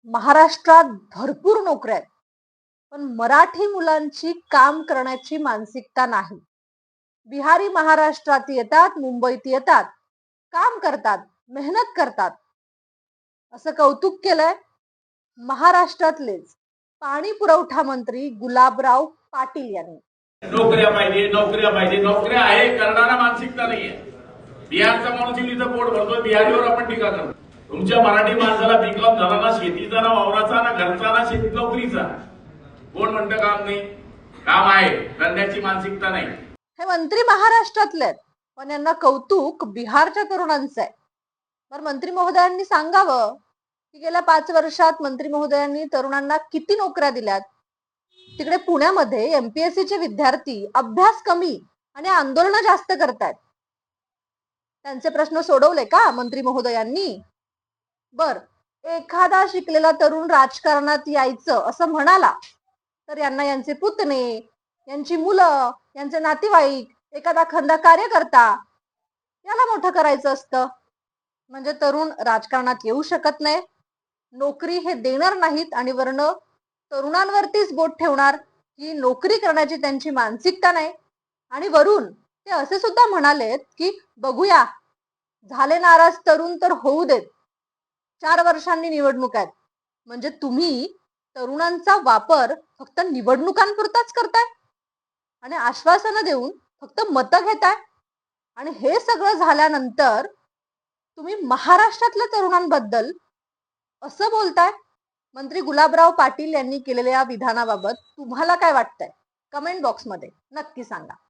महाराष्ट्रात भरपूर नोकऱ्या आहेत, पण मराठी मुलांची काम करण्याची मानसिकता नाही. बिहारी महाराष्ट्रात येतात, मुंबईत येतात, काम करतात, मेहनत करतात. असं कौतुक केलंय महाराष्ट्रातलेच पाणी पुरवठा मंत्री गुलाबराव पाटील यांनी. नोकऱ्या पाहिजे, नोकऱ्या पाहिजे, नोकऱ्या आहे करणारा मानसिकता नाहीये. बिहारचा माणूस इथं पोट भरतो, बिहारीवर आपण टीका करतो. तुमच्या मराठी माणसाला बीकॉम झाला ना, शेतीचा ना, वावराचा ना, घरचा ना, शेती नोकरीचा. कोण म्हणतं काम नाही? काम आहे, करण्याची मानसिकता नाही. हे मंत्री महाराष्ट्रातले आहेत, पण यांना कौतुक बिहारच्या तरुणांचं आहे. तर मंत्री महोदयांनी सांगावं की गेल्या 5 वर्षात मंत्री महोदयांनी तरुणांना किती नोकऱ्या दिल्यात. तिकडे पुण्यामध्ये एमपीएससीचे विद्यार्थी अभ्यास कमी आणि आंदोलन जास्त करतायत. त्यांचे प्रश्न सोडवले का मंत्री महोदयांनी? बर, एखादा शिकलेला तरुण राजकारणात यायचं असं म्हणाला तर यांना यांचे पुतणे, यांची मुलं, यांचे नातेवाईक, एखादा खंदा कार्यकर्ता याला मोठं करायचं असतं. म्हणजे तरुण राजकारणात येऊ शकत नाही, नोकरी हे देणार नाहीत आणि वर्ण तरुणांवरतीच बोट ठेवणार की नोकरी करण्याची त्यांची मानसिकता नाही. आणि वरून ते असे सुद्धा म्हणालेत की बघूया, झाले नाराज तरुण तर होऊ देत, 4 वर्षांनी निवडणूक आहेत. म्हणजे तुम्ही तरुणांचा वापर फक्त निवडणुकांपुरताच करताय आणि आश्वासनं देऊन फक्त मतं घेताय. आणि हे सगळं झाल्यानंतर तुम्ही महाराष्ट्रातल्या तरुणांबद्दल असं बोलताय. मंत्री गुलाबराव पाटील यांनी केलेल्या या विधानाबाबत तुम्हाला काय वाटतंय? कमेंट बॉक्समध्ये नक्की सांगा.